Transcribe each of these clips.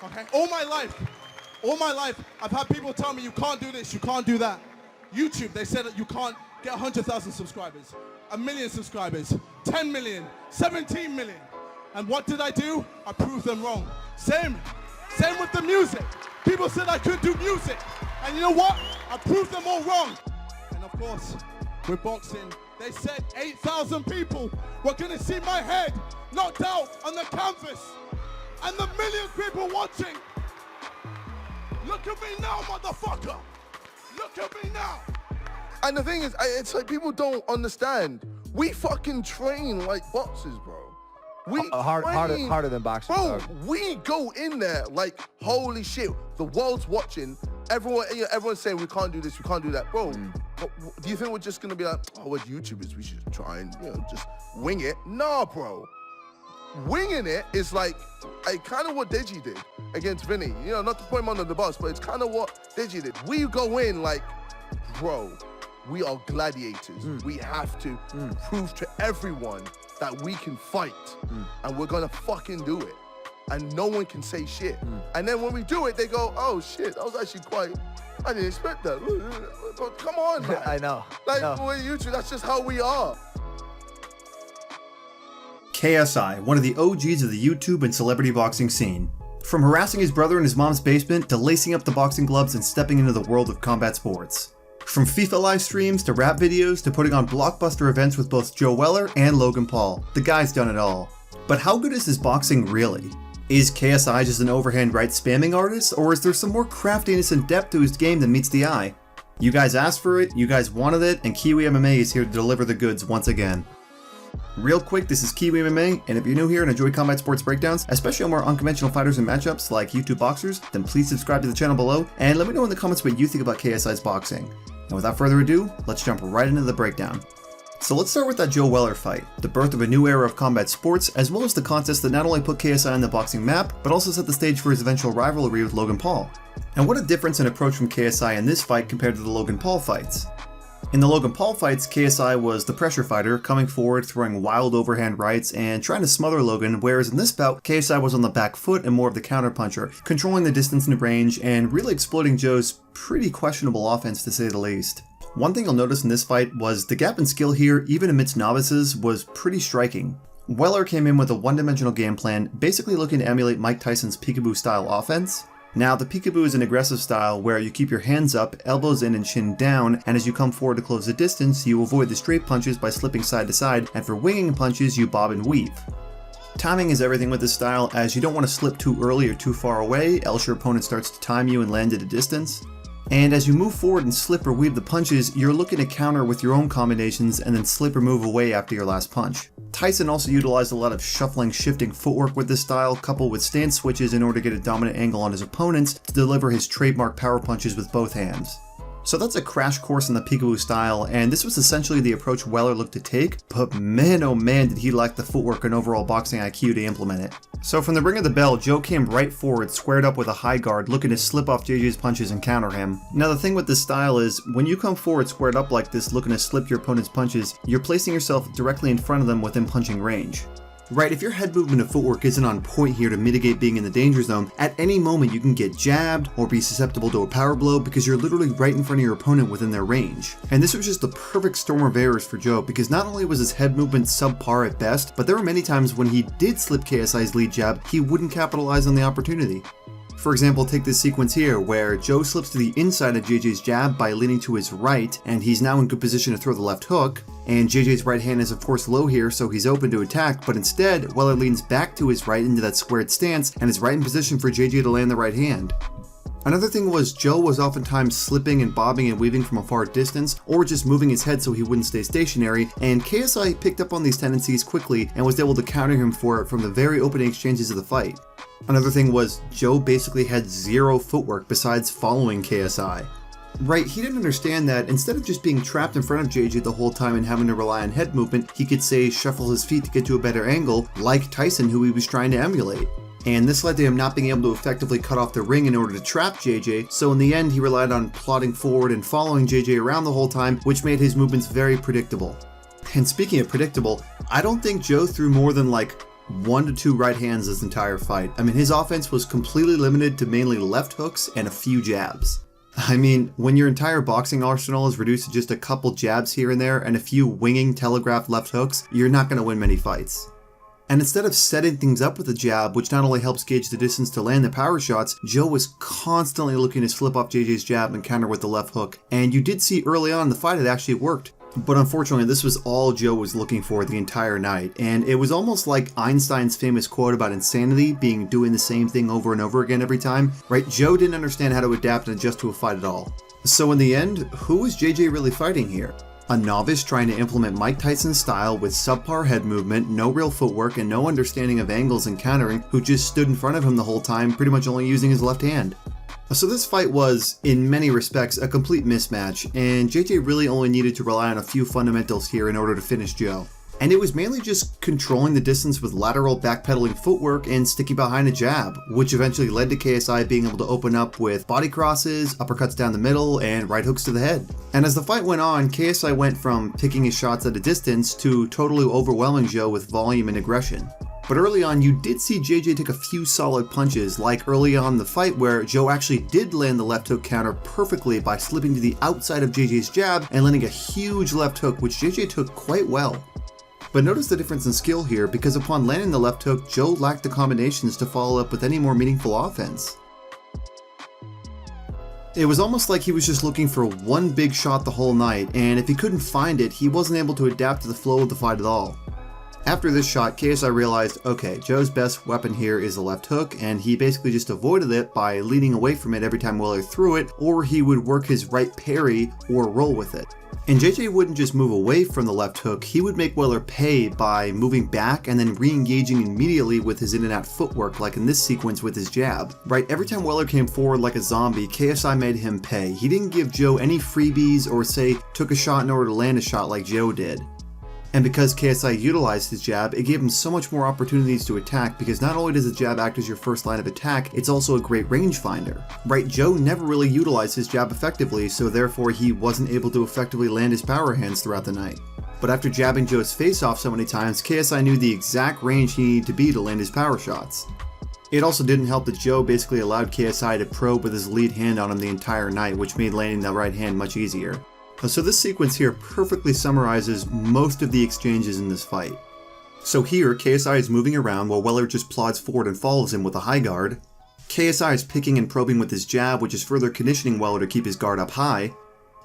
Okay? All my life, I've had people tell me you can't do this, you can't do that. YouTube, they said that you can't get 100,000 subscribers, 1 million subscribers, 10 million, 17 million. And what did I do? I proved them wrong. Same with the music. People said I couldn't do music. And you know what? I proved them all wrong. And of course, with boxing, they said 8,000 people were gonna see my head knocked out on the canvas. And the million people watching. Look at me now, motherfucker. Look at me now. And the thing is, it's like people don't understand. We fucking train like boxers, bro. We harder than boxing. Bro, we go in there like, holy shit, the world's watching. Everyone's saying we can't do this, we can't do that. Bro, do you think we're just gonna be like, oh, we're YouTubers, we should try and just wing it? Nah, bro. Winging it is like kind of what Deji did against Vinny. Not to put him under the bus, but it's kind of what Deji did. We go in like, bro, we are gladiators. We have to prove to everyone that we can fight, and we're gonna fucking do it. And no one can say shit. And then when we do it, they go, oh shit, that was actually I didn't expect that. Come on, man. I know. Like, we're YouTube, that's just how we are. KSI, one of the OGs of the YouTube and celebrity boxing scene. From harassing his brother in his mom's basement to lacing up the boxing gloves and stepping into the world of combat sports. From FIFA live streams to rap videos to putting on blockbuster events with both Joe Weller and Logan Paul, the guy's done it all. But how good is his boxing really? Is KSI just an overhand right spamming artist, or is there some more craftiness and depth to his game than meets the eye? You guys asked for it, you guys wanted it, and KiwiMMA is here to deliver the goods once again. Real quick, this is KiwiMMA, and if you're new here and enjoy combat sports breakdowns, especially on more unconventional fighters and matchups like YouTube boxers, then please subscribe to the channel below, and let me know in the comments what you think about KSI's boxing. And without further ado, let's jump right into the breakdown. So let's start with that Joe Weller fight, the birth of a new era of combat sports, as well as the contest that not only put KSI on the boxing map, but also set the stage for his eventual rivalry with Logan Paul. And what a difference in approach from KSI in this fight compared to the Logan Paul fights. In the Logan Paul fights, KSI was the pressure fighter, coming forward, throwing wild overhand rights, and trying to smother Logan, whereas in this bout, KSI was on the back foot and more of the counterpuncher, controlling the distance and range, and really exploiting Joe's pretty questionable offense to say the least. One thing you'll notice in this fight was the gap in skill here, even amidst novices, was pretty striking. Weller came in with a one-dimensional game plan, basically looking to emulate Mike Tyson's peekaboo style offense. Now, the peekaboo is an aggressive style where you keep your hands up, elbows in and chin down, and as you come forward to close the distance, you avoid the straight punches by slipping side to side, and for winging punches, you bob and weave. Timing is everything with this style, as you don't want to slip too early or too far away, else your opponent starts to time you and land at a distance. And as you move forward and slip or weave the punches, you're looking to counter with your own combinations and then slip or move away after your last punch. Tyson also utilized a lot of shuffling, shifting footwork with this style, coupled with stance switches in order to get a dominant angle on his opponents to deliver his trademark power punches with both hands. So that's a crash course in the peekaboo style, and this was essentially the approach Weller looked to take, but man oh man did he lack the footwork and overall boxing IQ to implement it. So from the ring of the bell, Joe came right forward, squared up with a high guard, looking to slip off JJ's punches and counter him. Now the thing with this style is, when you come forward squared up like this looking to slip your opponent's punches, you're placing yourself directly in front of them within punching range. Right, if your head movement and footwork isn't on point here to mitigate being in the danger zone, at any moment you can get jabbed or be susceptible to a power blow because you're literally right in front of your opponent within their range. And this was just the perfect storm of errors for Joe, because not only was his head movement subpar at best, but there were many times when he did slip KSI's lead jab, he wouldn't capitalize on the opportunity. For example, take this sequence here, where Joe slips to the inside of JJ's jab by leaning to his right, and he's now in good position to throw the left hook, and JJ's right hand is of course low here, so he's open to attack, but instead, Weller leans back to his right into that squared stance, and is right in position for JJ to land the right hand. Another thing was Joe was oftentimes slipping and bobbing and weaving from a far distance, or just moving his head so he wouldn't stay stationary, and KSI picked up on these tendencies quickly and was able to counter him for it from the very opening exchanges of the fight. Another thing was Joe basically had zero footwork besides following KSI. Right, he didn't understand that instead of just being trapped in front of JJ the whole time and having to rely on head movement, he could say shuffle his feet to get to a better angle, like Tyson, who he was trying to emulate. And this led to him not being able to effectively cut off the ring in order to trap JJ, so in the end he relied on plodding forward and following JJ around the whole time, which made his movements very predictable. And speaking of predictable, I don't think Joe threw more than like 1 to 2 right hands this entire fight. I mean, his offense was completely limited to mainly left hooks and a few jabs. I mean, when your entire boxing arsenal is reduced to just a couple jabs here and there and a few winging telegraphed left hooks, you're not going to win many fights. And instead of setting things up with a jab, which not only helps gauge the distance to land the power shots, Joe was constantly looking to slip off JJ's jab and counter with the left hook. And you did see early on in the fight it actually worked. But unfortunately, this was all Joe was looking for the entire night, and it was almost like Einstein's famous quote about insanity being doing the same thing over and over again every time, right? Joe didn't understand how to adapt and adjust to a fight at all. So in the end, who was JJ really fighting here? A novice trying to implement Mike Tyson's style with subpar head movement, no real footwork, and no understanding of angles and countering, who just stood in front of him the whole time, pretty much only using his left hand. So this fight was, in many respects, a complete mismatch, and JJ really only needed to rely on a few fundamentals here in order to finish Joe. And it was mainly just controlling the distance with lateral backpedaling footwork and sticking behind a jab, which eventually led to KSI being able to open up with body crosses, uppercuts down the middle, and right hooks to the head. And as the fight went on, KSI went from picking his shots at a distance to totally overwhelming Joe with volume and aggression. But early on, you did see JJ take a few solid punches, like early on in the fight where Joe actually did land the left hook counter perfectly by slipping to the outside of JJ's jab and landing a huge left hook, which JJ took quite well. But notice the difference in skill here, because upon landing the left hook, Joe lacked the combinations to follow up with any more meaningful offense. It was almost like he was just looking for one big shot the whole night, and if he couldn't find it, he wasn't able to adapt to the flow of the fight at all. After this shot, KSI realized, okay, Joe's best weapon here is the left hook, and he basically just avoided it by leaning away from it every time Weller threw it, or he would work his right parry or roll with it. And JJ wouldn't just move away from the left hook, he would make Weller pay by moving back and then re-engaging immediately with his in and out footwork, like in this sequence with his jab. Right, every time Weller came forward like a zombie, KSI made him pay. He didn't give Joe any freebies or say took a shot in order to land a shot like Joe did. And because KSI utilized his jab, it gave him so much more opportunities to attack, because not only does the jab act as your first line of attack, it's also a great rangefinder. Right, Joe never really utilized his jab effectively, so therefore he wasn't able to effectively land his power hands throughout the night. But after jabbing Joe's face off so many times, KSI knew the exact range he needed to be to land his power shots. It also didn't help that Joe basically allowed KSI to probe with his lead hand on him the entire night, which made landing the right hand much easier. So this sequence here perfectly summarizes most of the exchanges in this fight. So here, KSI is moving around while Weller just plods forward and follows him with a high guard. KSI is picking and probing with his jab, which is further conditioning Weller to keep his guard up high.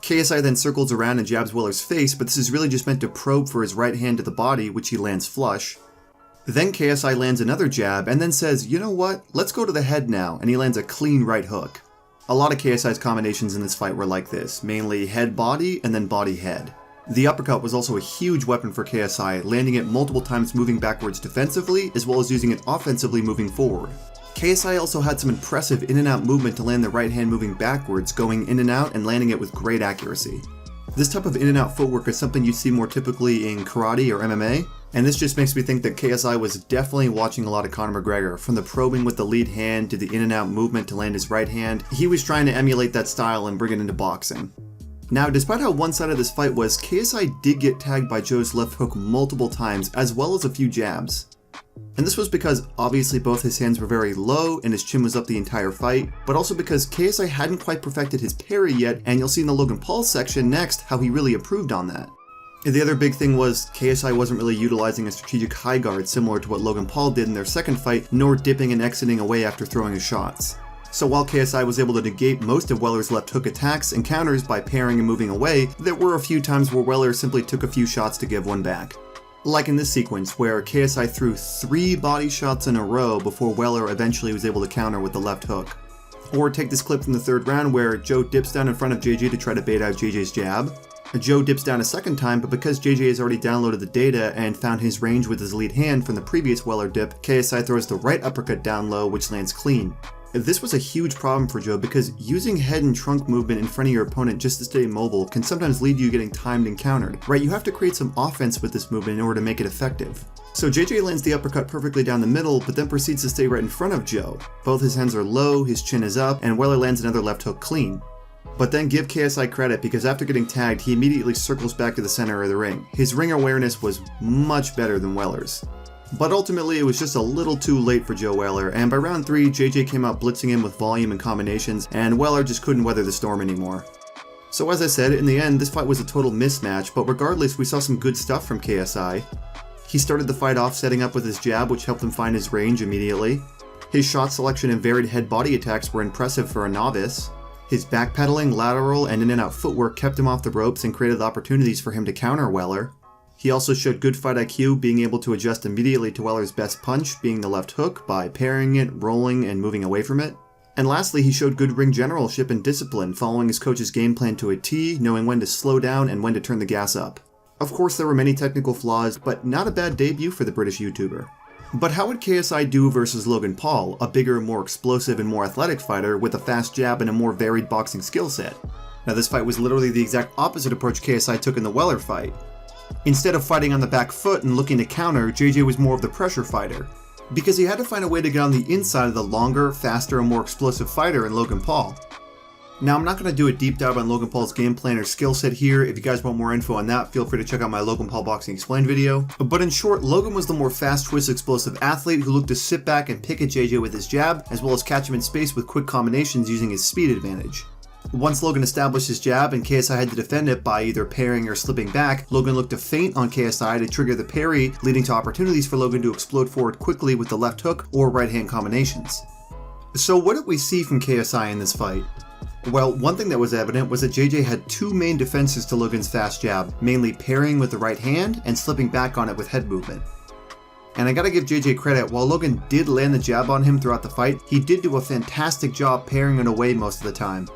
KSI then circles around and jabs Weller's face, but this is really just meant to probe for his right hand to the body, which he lands flush. Then KSI lands another jab and then says, you know what, let's go to the head now, and he lands a clean right hook. A lot of KSI's combinations in this fight were like this, mainly head-body and then body-head. The uppercut was also a huge weapon for KSI, landing it multiple times moving backwards defensively, as well as using it offensively moving forward. KSI also had some impressive in and out movement to land the right hand moving backwards, going in and out and landing it with great accuracy. This type of in and out footwork is something you see more typically in karate or MMA, and this just makes me think that KSI was definitely watching a lot of Conor McGregor. From the probing with the lead hand to the in and out movement to land his right hand, he was trying to emulate that style and bring it into boxing. Now, despite how one-sided this fight was, KSI did get tagged by Joe's left hook multiple times, as well as a few jabs. And this was because obviously both his hands were very low and his chin was up the entire fight, but also because KSI hadn't quite perfected his parry yet, and you'll see in the Logan Paul section next how he really improved on that. And the other big thing was KSI wasn't really utilizing a strategic high guard similar to what Logan Paul did in their second fight, nor dipping and exiting away after throwing his shots. So while KSI was able to negate most of Weller's left hook attacks and counters by parrying and moving away, there were a few times where Weller simply took a few shots to give one back. Like in this sequence where KSI threw 3 body shots in a row before Weller eventually was able to counter with the left hook. Or take this clip from the third round where Joe dips down in front of JJ to try to bait out JJ's jab. Joe dips down a second time, but because JJ has already downloaded the data and found his range with his lead hand from the previous Weller dip, KSI throws the right uppercut down low, which lands clean. This was a huge problem for Joe because using head and trunk movement in front of your opponent just to stay mobile can sometimes lead to you getting timed and countered, right? You have to create some offense with this movement in order to make it effective. So JJ lands the uppercut perfectly down the middle, but then proceeds to stay right in front of Joe. Both his hands are low, his chin is up, and Weller lands another left hook clean. But then give KSI credit because after getting tagged, he immediately circles back to the center of the ring. His ring awareness was much better than Weller's. But ultimately, it was just a little too late for Joe Weller, and by round 3, JJ came out blitzing him with volume and combinations, and Weller just couldn't weather the storm anymore. So as I said, in the end, this fight was a total mismatch, but regardless, we saw some good stuff from KSI. He started the fight off setting up with his jab, which helped him find his range immediately. His shot selection and varied head-body attacks were impressive for a novice. His backpedaling, lateral, and in-and-out footwork kept him off the ropes and created opportunities for him to counter Weller. He also showed good fight IQ, being able to adjust immediately to Weller's best punch, being the left hook, by parrying it, rolling, and moving away from it. And lastly, he showed good ring generalship and discipline, following his coach's game plan to a T, knowing when to slow down and when to turn the gas up. Of course, there were many technical flaws, but not a bad debut for the British YouTuber. But how would KSI do versus Logan Paul, a bigger, more explosive, and more athletic fighter with a fast jab and a more varied boxing skill set? Now, this fight was literally the exact opposite approach KSI took in the Weller fight. Instead of fighting on the back foot and looking to counter, JJ was more of the pressure fighter, because he had to find a way to get on the inside of the longer, faster, and more explosive fighter in Logan Paul. Now, I'm not going to do a deep dive on Logan Paul's game plan or skill set here. If you guys want more info on that, feel free to check out my Logan Paul Boxing Explained video. But in short, Logan was the more fast twist explosive athlete who looked to sit back and pick at JJ with his jab, as well as catch him in space with quick combinations using his speed advantage. Once Logan established his jab and KSI had to defend it by either parrying or slipping back, Logan looked to feint on KSI to trigger the parry, leading to opportunities for Logan to explode forward quickly with the left hook or right hand combinations. So what did we see from KSI in this fight? Well, one thing that was evident was that JJ had two main defenses to Logan's fast jab, mainly parrying with the right hand and slipping back on it with head movement. And I gotta give JJ credit, while Logan did land the jab on him throughout the fight, he did do a fantastic job parrying it away most of the time.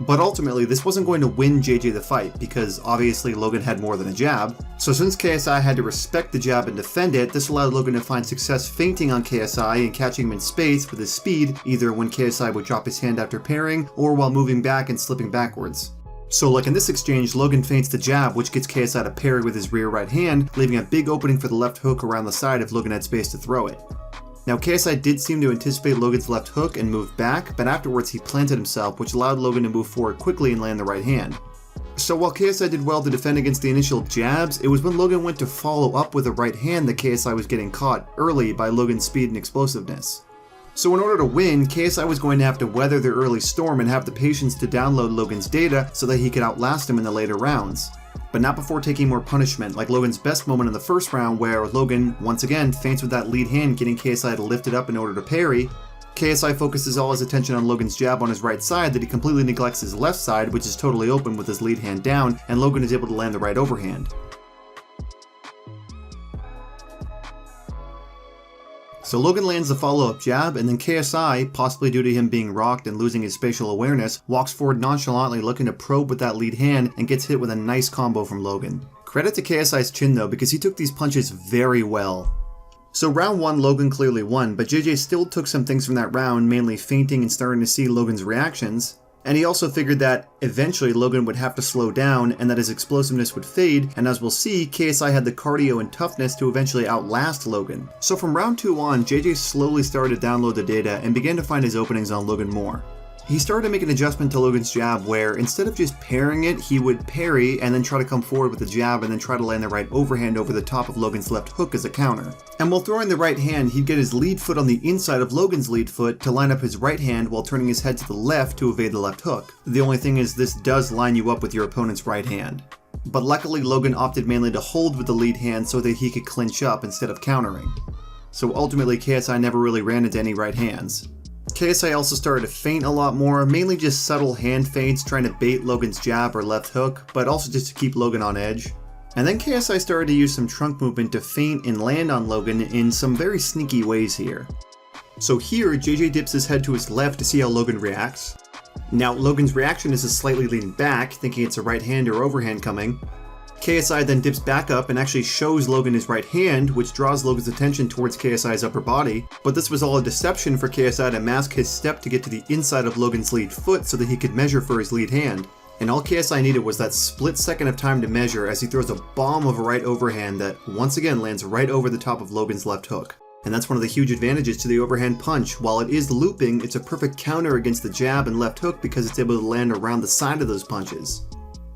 But ultimately, this wasn't going to win JJ the fight, because obviously Logan had more than a jab. So since KSI had to respect the jab and defend it, this allowed Logan to find success feinting on KSI and catching him in space with his speed, either when KSI would drop his hand after parrying, or while moving back and slipping backwards. So like in this exchange, Logan feints the jab, which gets KSI to parry with his rear right hand, leaving a big opening for the left hook around the side if Logan had space to throw it. Now KSI did seem to anticipate Logan's left hook and move back, but afterwards he planted himself, which allowed Logan to move forward quickly and land the right hand. So while KSI did well to defend against the initial jabs, it was when Logan went to follow up with a right hand that KSI was getting caught early by Logan's speed and explosiveness. So in order to win, KSI was going to have to weather the early storm and have the patience to download Logan's data so that he could outlast him in the later rounds. But not before taking more punishment, like Logan's best moment in the first round where Logan, once again, feints with that lead hand, getting KSI to lift it up in order to parry. KSI focuses all his attention on Logan's jab on his right side that he completely neglects his left side, which is totally open with his lead hand down, and Logan is able to land the right overhand. So Logan lands the follow-up jab, and then KSI, possibly due to him being rocked and losing his spatial awareness, walks forward nonchalantly looking to probe with that lead hand and gets hit with a nice combo from Logan. Credit to KSI's chin though, because he took these punches very well. So round 1, Logan clearly won, but JJ still took some things from that round, mainly feinting and starting to see Logan's reactions. And he also figured that eventually Logan would have to slow down and that his explosiveness would fade, and as we'll see, KSI had the cardio and toughness to eventually outlast Logan. So from round 2 on, JJ slowly started to download the data and began to find his openings on Logan more. He started to make an adjustment to Logan's jab where instead of just parrying it, he would parry and then try to come forward with the jab and then try to land the right overhand over the top of Logan's left hook as a counter. And while throwing the right hand, he'd get his lead foot on the inside of Logan's lead foot to line up his right hand while turning his head to the left to evade the left hook. The only thing is this does line you up with your opponent's right hand. But luckily Logan opted mainly to hold with the lead hand so that he could clinch up instead of countering. So ultimately KSI never really ran into any right hands. KSI also started to feint a lot more, mainly just subtle hand feints trying to bait Logan's jab or left hook, but also just to keep Logan on edge. And then KSI started to use some trunk movement to feint and land on Logan in some very sneaky ways here. So here, JJ dips his head to his left to see how Logan reacts. Now Logan's reaction is to slightly lean back, thinking it's a right hand or overhand coming. KSI then dips back up and actually shows Logan his right hand, which draws Logan's attention towards KSI's upper body, but this was all a deception for KSI to mask his step to get to the inside of Logan's lead foot so that he could measure for his lead hand. And all KSI needed was that split second of time to measure as he throws a bomb of a right overhand that once again lands right over the top of Logan's left hook. And that's one of the huge advantages to the overhand punch. While it is looping, it's a perfect counter against the jab and left hook because it's able to land around the side of those punches.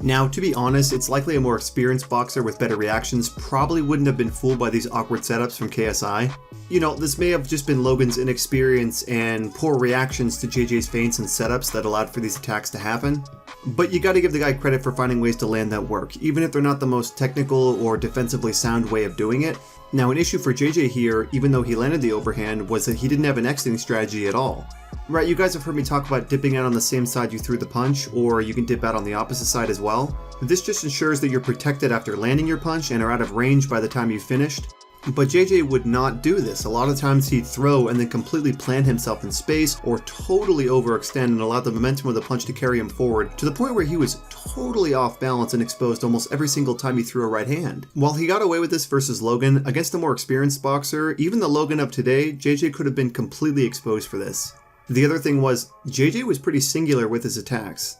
Now, to be honest, it's likely a more experienced boxer with better reactions probably wouldn't have been fooled by these awkward setups from KSI. You know, this may have just been Logan's inexperience and poor reactions to JJ's feints and setups that allowed for these attacks to happen. But you gotta give the guy credit for finding ways to land that work, even if they're not the most technical or defensively sound way of doing it. Now, an issue for JJ here, even though he landed the overhand, was that he didn't have an exiting strategy at all. Right, you guys have heard me talk about dipping out on the same side you threw the punch, or you can dip out on the opposite side as well. This just ensures that you're protected after landing your punch and are out of range by the time you've finished. But JJ would not do this. A lot of times he'd throw and then completely plant himself in space or totally overextend and allow the momentum of the punch to carry him forward to the point where he was totally off balance and exposed almost every single time he threw a right hand. While he got away with this versus Logan, against a more experienced boxer, even the Logan of today, JJ could have been completely exposed for this. The other thing was, JJ was pretty singular with his attacks.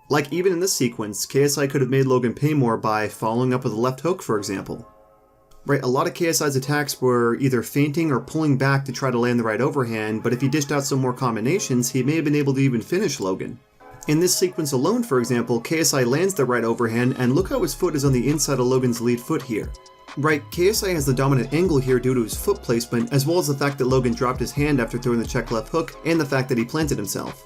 Like even in this sequence, KSI could have made Logan pay more by following up with a left hook, for example. Right, a lot of KSI's attacks were either feinting or pulling back to try to land the right overhand, but if he dished out some more combinations, he may have been able to even finish Logan. In this sequence alone, for example, KSI lands the right overhand, and look how his foot is on the inside of Logan's lead foot here. Right, KSI has the dominant angle here due to his foot placement, as well as the fact that Logan dropped his hand after throwing the check left hook, and the fact that he planted himself.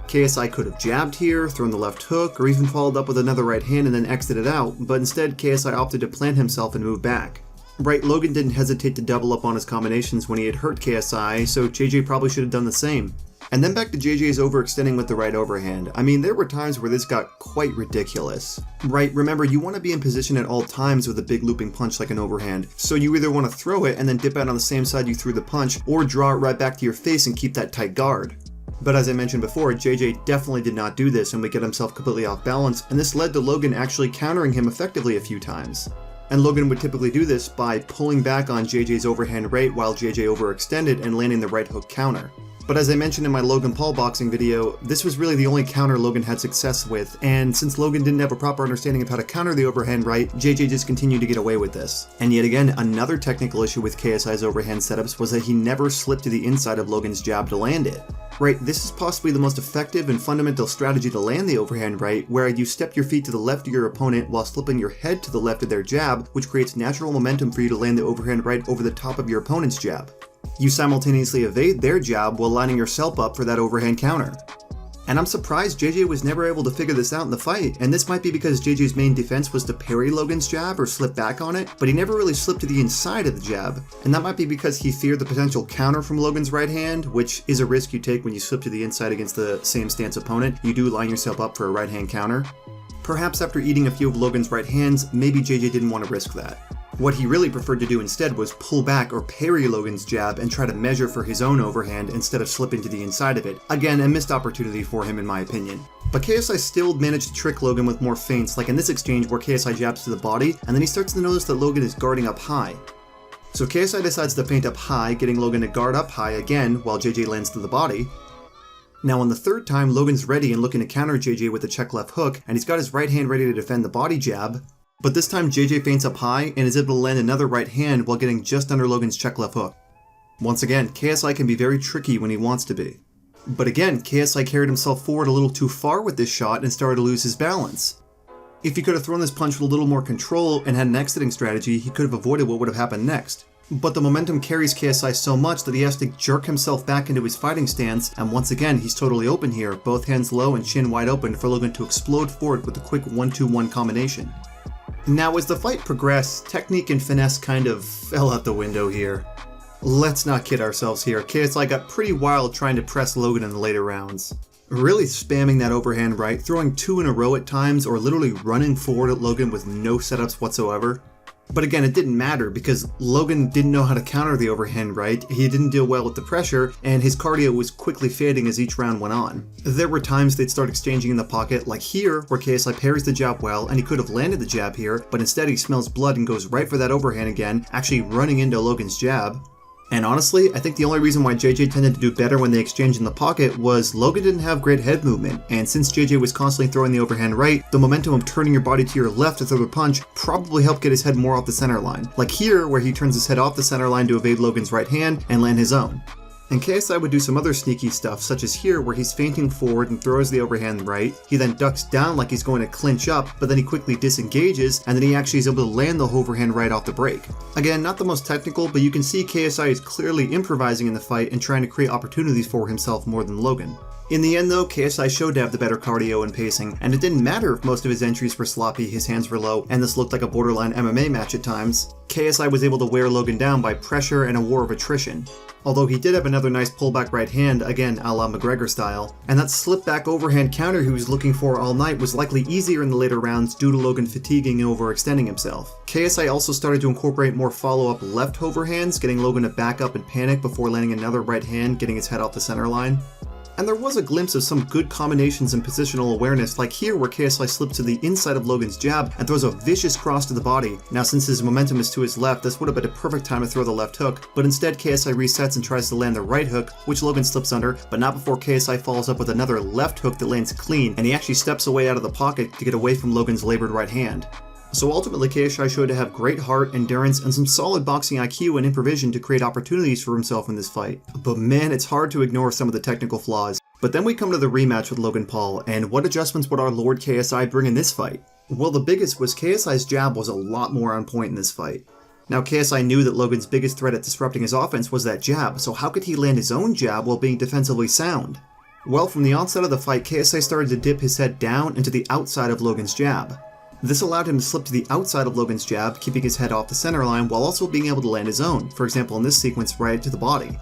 KSI could have jabbed here, thrown the left hook, or even followed up with another right hand and then exited out, but instead KSI opted to plant himself and move back. Right, Logan didn't hesitate to double up on his combinations when he had hurt KSI, so JJ probably should have done the same. And then back to JJ's overextending with the right overhand. I mean, there were times where this got quite ridiculous. Right, remember, you want to be in position at all times with a big looping punch like an overhand, so you either want to throw it and then dip out on the same side you threw the punch, or draw it right back to your face and keep that tight guard. But as I mentioned before, JJ definitely did not do this and would get himself completely off balance, and this led to Logan actually countering him effectively a few times. And Logan would typically do this by pulling back on JJ's overhand right while JJ overextended and landing the right hook counter. But as I mentioned in my Logan Paul boxing video, this was really the only counter Logan had success with, and since Logan didn't have a proper understanding of how to counter the overhand right, JJ just continued to get away with this. And yet again, another technical issue with KSI's overhand setups was that he never slipped to the inside of Logan's jab to land it. Right, this is possibly the most effective and fundamental strategy to land the overhand right, where you step your feet to the left of your opponent while slipping your head to the left of their jab, which creates natural momentum for you to land the overhand right over the top of your opponent's jab. You simultaneously evade their jab while lining yourself up for that overhand counter. And I'm surprised JJ was never able to figure this out in the fight, and this might be because JJ's main defense was to parry Logan's jab or slip back on it, but he never really slipped to the inside of the jab. And that might be because he feared the potential counter from Logan's right hand, which is a risk you take when you slip to the inside against the same stance opponent. You do line yourself up for a right hand counter. Perhaps after eating a few of Logan's right hands, maybe JJ didn't want to risk that. What he really preferred to do instead was pull back or parry Logan's jab and try to measure for his own overhand instead of slipping to the inside of it. Again, a missed opportunity for him in my opinion. But KSI still managed to trick Logan with more feints, like in this exchange where KSI jabs to the body, and then he starts to notice that Logan is guarding up high. So KSI decides to feint up high, getting Logan to guard up high again while JJ lands to the body. Now on the third time, Logan's ready and looking to counter JJ with a check left hook, and he's got his right hand ready to defend the body jab. But this time JJ feints up high and is able to land another right hand while getting just under Logan's check left hook. Once again, KSI can be very tricky when he wants to be. But again, KSI carried himself forward a little too far with this shot and started to lose his balance. If he could have thrown this punch with a little more control and had an exiting strategy, he could have avoided what would have happened next. But the momentum carries KSI so much that he has to jerk himself back into his fighting stance, and once again he's totally open here, both hands low and chin wide open for Logan to explode forward with a quick 1-2-1 combination. Now as the fight progressed, technique and finesse kind of fell out the window here. Let's not kid ourselves here, KSI got pretty wild trying to press Logan in the later rounds. Really spamming that overhand right, throwing 2 in a row at times, or literally running forward at Logan with no setups whatsoever. But again, it didn't matter because Logan didn't know how to counter the overhand right, he didn't deal well with the pressure, and his cardio was quickly fading as each round went on. There were times they'd start exchanging in the pocket, like here, where KSI parries the jab well, and he could have landed the jab here, but instead he smells blood and goes right for that overhand again, actually running into Logan's jab. And honestly, I think the only reason why JJ tended to do better when they exchanged in the pocket was Logan didn't have great head movement, and since JJ was constantly throwing the overhand right, the momentum of turning your body to your left to throw the punch probably helped get his head more off the center line. Like here, where he turns his head off the center line to evade Logan's right hand and land his own. And KSI would do some other sneaky stuff, such as here where he's feinting forward and throws the overhand right. He then ducks down like he's going to clinch up, but then he quickly disengages, and then he actually is able to land the overhand right off the break. Again, not the most technical, but you can see KSI is clearly improvising in the fight and trying to create opportunities for himself more than Logan. In the end though, KSI showed to have the better cardio and pacing, and it didn't matter if most of his entries were sloppy, his hands were low, and this looked like a borderline MMA match at times. KSI was able to wear Logan down by pressure and a war of attrition. Although he did have another nice pullback right hand, again a la McGregor style, and that slip back overhand counter he was looking for all night was likely easier in the later rounds due to Logan fatiguing and overextending himself. KSI also started to incorporate more follow-up left overhands, getting Logan to back up and panic before landing another right hand, getting his head off the center line. And there was a glimpse of some good combinations and positional awareness, like here where KSI slips to the inside of Logan's jab and throws a vicious cross to the body. Now since his momentum is to his left, this would have been a perfect time to throw the left hook, but instead KSI resets and tries to land the right hook, which Logan slips under, but not before KSI follows up with another left hook that lands clean, and he actually steps away out of the pocket to get away from Logan's labored right hand. So ultimately KSI showed to have great heart, endurance, and some solid boxing IQ and improvisation to create opportunities for himself in this fight. But man, it's hard to ignore some of the technical flaws. But then we come to the rematch with Logan Paul, and what adjustments would our Lord KSI bring in this fight? Well, the biggest was KSI's jab was a lot more on point in this fight. Now KSI knew that Logan's biggest threat at disrupting his offense was that jab, so how could he land his own jab while being defensively sound? Well, from the onset of the fight, KSI started to dip his head down into the outside of Logan's jab. This allowed him to slip to the outside of Logan's jab, keeping his head off the center line while also being able to land his own, for example in this sequence right to the body.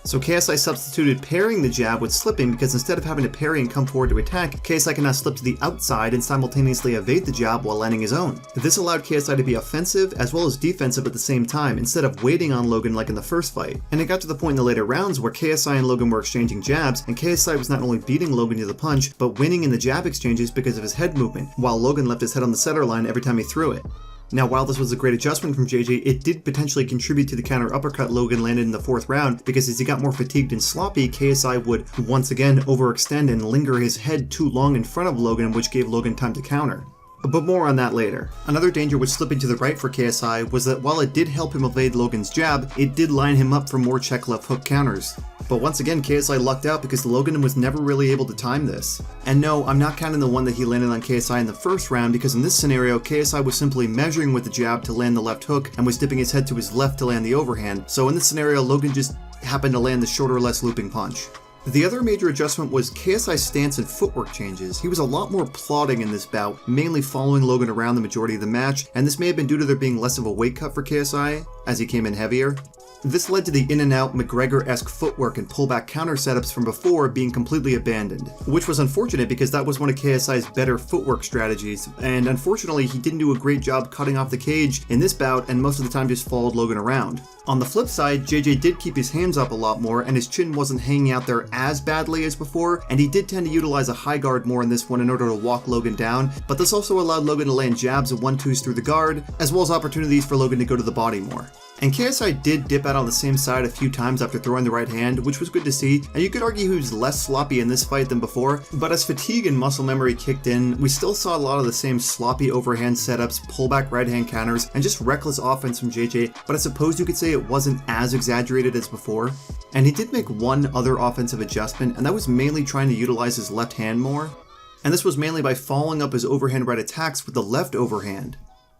So KSI substituted parrying the jab with slipping because instead of having to parry and come forward to attack, KSI can now slip to the outside and simultaneously evade the jab while landing his own. This allowed KSI to be offensive as well as defensive at the same time instead of waiting on Logan like in the first fight. And it got to the point in the later rounds where KSI and Logan were exchanging jabs, and KSI was not only beating Logan to the punch, but winning in the jab exchanges because of his head movement, while Logan left his head on the center line every time he threw it. Now, while this was a great adjustment from JJ, it did potentially contribute to the counter uppercut Logan landed in the fourth round, because as he got more fatigued and sloppy, KSI would once again overextend and linger his head too long in front of Logan, which gave Logan time to counter. But more on that later. Another danger with slipping to the right for KSI was that while it did help him evade Logan's jab, it did line him up for more check left hook counters. But once again, KSI lucked out because Logan was never really able to time this. And no, I'm not counting the one that he landed on KSI in the first round, because in this scenario, KSI was simply measuring with the jab to land the left hook and was dipping his head to his left to land the overhand. So in this scenario, Logan just happened to land the shorter, less looping punch. The other major adjustment was KSI's stance and footwork changes. He was a lot more plodding in this bout, mainly following Logan around the majority of the match, and this may have been due to there being less of a weight cut for KSI, as he came in heavier. This led to the in-and-out McGregor-esque footwork and pullback counter setups from before being completely abandoned, which was unfortunate because that was one of KSI's better footwork strategies, and unfortunately he didn't do a great job cutting off the cage in this bout and most of the time just followed Logan around. On the flip side, JJ did keep his hands up a lot more and his chin wasn't hanging out there as badly as before, and he did tend to utilize a high guard more in this one in order to walk Logan down, but this also allowed Logan to land jabs and 1-2s through the guard, as well as opportunities for Logan to go to the body more. And KSI did dip out on the same side a few times after throwing the right hand, which was good to see, and you could argue he was less sloppy in this fight than before, but as fatigue and muscle memory kicked in, we still saw a lot of the same sloppy overhand setups, pullback right hand counters, and just reckless offense from JJ, but I suppose you could say it wasn't as exaggerated as before. And he did make one other offensive adjustment, and that was mainly trying to utilize his left hand more. And this was mainly by following up his overhand right attacks with the left overhand.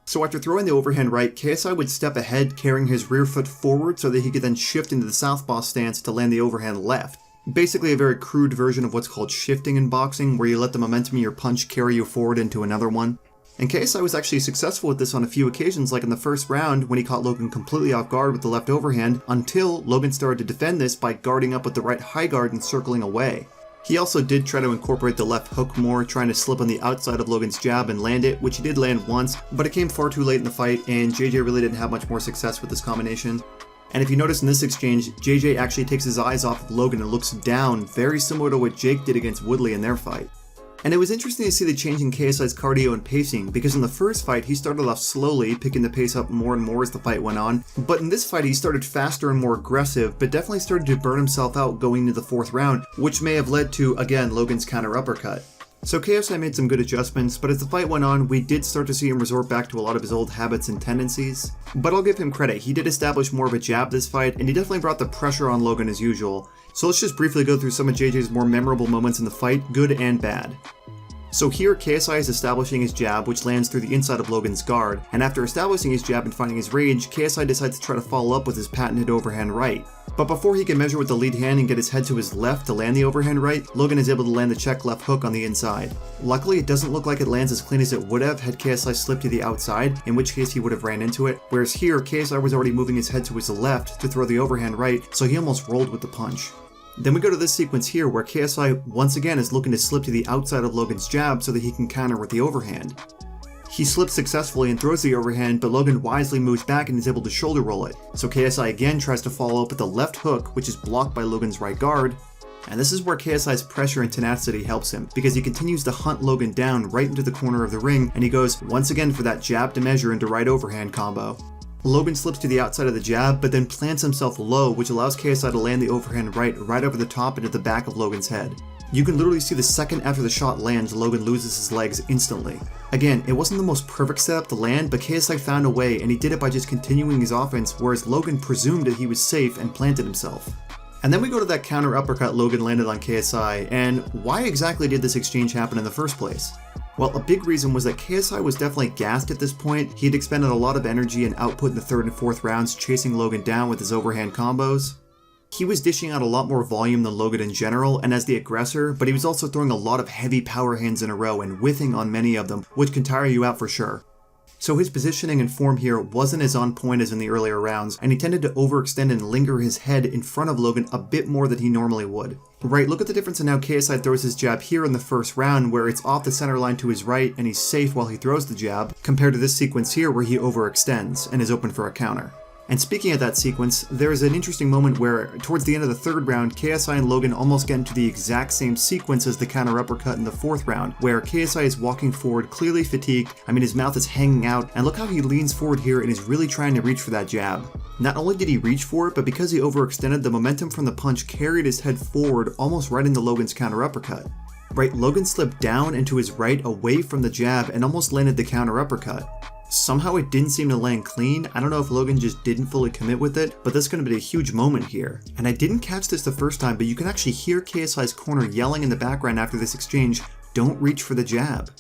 So after throwing the overhand right, KSI would step ahead carrying his rear foot forward so that he could then shift into the southpaw stance to land the overhand left. Basically a very crude version of what's called shifting in boxing, where you let the momentum of your punch carry you forward into another one. And KSI was actually successful with this on a few occasions, like in the first round when he caught Logan completely off guard with the left overhand, until Logan started to defend this by guarding up with the right high guard and circling away. He also did try to incorporate the left hook more, trying to slip on the outside of Logan's jab and land it, which he did land once, but it came far too late in the fight, and JJ really didn't have much more success with this combination. And if you notice in this exchange, JJ actually takes his eyes off of Logan and looks down, very similar to what Jake did against Woodley in their fight. And it was interesting to see the change in KSI's cardio and pacing, because in the first fight he started off slowly, picking the pace up more and more as the fight went on, but in this fight he started faster and more aggressive, but definitely started to burn himself out going into the fourth round, which may have led to, again, Logan's counter uppercut. So KSI made some good adjustments, but as the fight went on, we did start to see him resort back to a lot of his old habits and tendencies. But I'll give him credit, he did establish more of a jab this fight, and he definitely brought the pressure on Logan as usual. So let's just briefly go through some of JJ's more memorable moments in the fight, good and bad. So here, KSI is establishing his jab, which lands through the inside of Logan's guard, and after establishing his jab and finding his range, KSI decides to try to follow up with his patented overhand right. But before he can measure with the lead hand and get his head to his left to land the overhand right, Logan is able to land the check left hook on the inside. Luckily, it doesn't look like it lands as clean as it would have had KSI slipped to the outside, in which case he would have ran into it, whereas here, KSI was already moving his head to his left to throw the overhand right, so he almost rolled with the punch. Then we go to this sequence here where KSI once again is looking to slip to the outside of Logan's jab so that he can counter with the overhand. He slips successfully and throws the overhand, but Logan wisely moves back and is able to shoulder roll it. So KSI again tries to follow up with the left hook, which is blocked by Logan's right guard. And this is where KSI's pressure and tenacity helps him, because he continues to hunt Logan down right into the corner of the ring, and he goes once again for that jab to measure into right overhand combo. Logan slips to the outside of the jab, but then plants himself low, which allows KSI to land the overhand right over the top into the back of Logan's head. You can literally see the second after the shot lands, Logan loses his legs instantly. Again, it wasn't the most perfect setup to land, but KSI found a way, and he did it by just continuing his offense, whereas Logan presumed that he was safe and planted himself. And then we go to that counter uppercut Logan landed on KSI, and why exactly did this exchange happen in the first place? Well, a big reason was that KSI was definitely gassed at this point. He had expended a lot of energy and output in the third and fourth rounds chasing Logan down with his overhand combos. He was dishing out a lot more volume than Logan in general and as the aggressor, but he was also throwing a lot of heavy power hands in a row and whiffing on many of them, which can tire you out for sure. So his positioning and form here wasn't as on point as in the earlier rounds, and he tended to overextend and linger his head in front of Logan a bit more than he normally would. Right, look at the difference in how KSI throws his jab here in the first round, where it's off the center line to his right and he's safe while he throws the jab, compared to this sequence here where he overextends and is open for a counter. And speaking of that sequence, there is an interesting moment where, towards the end of the third round, KSI and Logan almost get into the exact same sequence as the counter uppercut in the fourth round, where KSI is walking forward, clearly fatigued. I mean, his mouth is hanging out, and look how he leans forward here and is really trying to reach for that jab. Not only did he reach for it, but because he overextended, the momentum from the punch carried his head forward, almost right into Logan's counter uppercut. Right, Logan slipped down and to his right away from the jab and almost landed the counter uppercut. Somehow it didn't seem to land clean. I don't know if Logan just didn't fully commit with it, but that's going to be a huge moment here. And I didn't catch this the first time, but you can actually hear KSI's corner yelling in the background after this exchange, "Don't reach for the jab."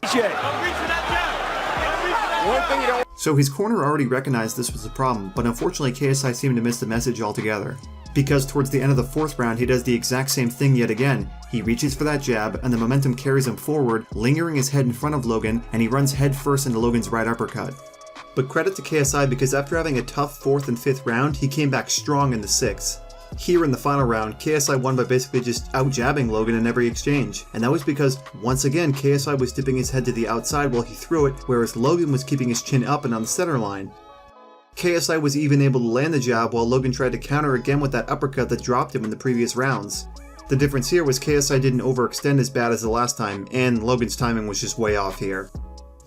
So his corner already recognized this was a problem, but unfortunately KSI seemed to miss the message altogether. Because towards the end of the fourth round, he does the exact same thing yet again. He reaches for that jab, and the momentum carries him forward, lingering his head in front of Logan, and he runs head first into Logan's right uppercut. But credit to KSI, because after having a tough fourth and fifth round, he came back strong in the sixth. Here in the final round, KSI won by basically just out-jabbing Logan in every exchange, and that was because, once again, KSI was dipping his head to the outside while he threw it, whereas Logan was keeping his chin up and on the center line. KSI was even able to land the jab while Logan tried to counter again with that uppercut that dropped him in the previous rounds. The difference here was KSI didn't overextend as bad as the last time, and Logan's timing was just way off here.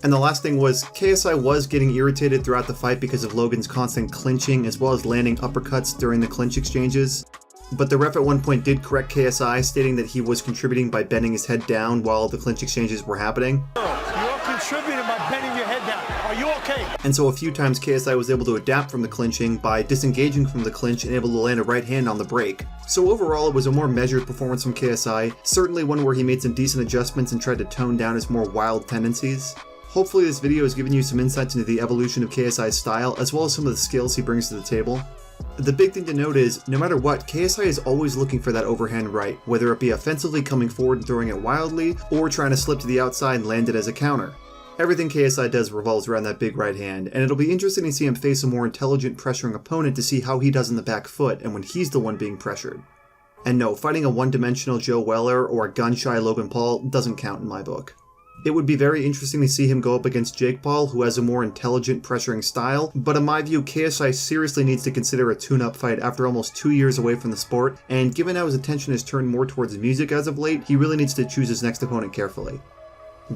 And the last thing was, KSI was getting irritated throughout the fight because of Logan's constant clinching as well as landing uppercuts during the clinch exchanges. But the ref at one point did correct KSI, stating that he was contributing by bending his head down while the clinch exchanges were happening. You're contributing by bending your head down. Are you okay? And so a few times KSI was able to adapt from the clinching by disengaging from the clinch and able to land a right hand on the break. So overall it was a more measured performance from KSI, certainly one where he made some decent adjustments and tried to tone down his more wild tendencies. Hopefully this video has given you some insights into the evolution of KSI's style, as well as some of the skills he brings to the table. The big thing to note is, no matter what, KSI is always looking for that overhand right, whether it be offensively coming forward and throwing it wildly, or trying to slip to the outside and land it as a counter. Everything KSI does revolves around that big right hand, and it'll be interesting to see him face a more intelligent pressuring opponent to see how he does in the back foot and when he's the one being pressured. And no, fighting a one-dimensional Joe Weller or a gun-shy Logan Paul doesn't count in my book. It would be very interesting to see him go up against Jake Paul, who has a more intelligent pressuring style, but in my view, KSI seriously needs to consider a tune-up fight after almost 2 years away from the sport, and given how his attention has turned more towards music as of late, he really needs to choose his next opponent carefully.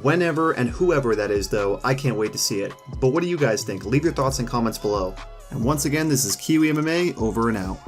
Whenever and whoever that is though, I can't wait to see it. But what do you guys think? Leave your thoughts and comments below. And once again, this is KiwiMMA, over and out.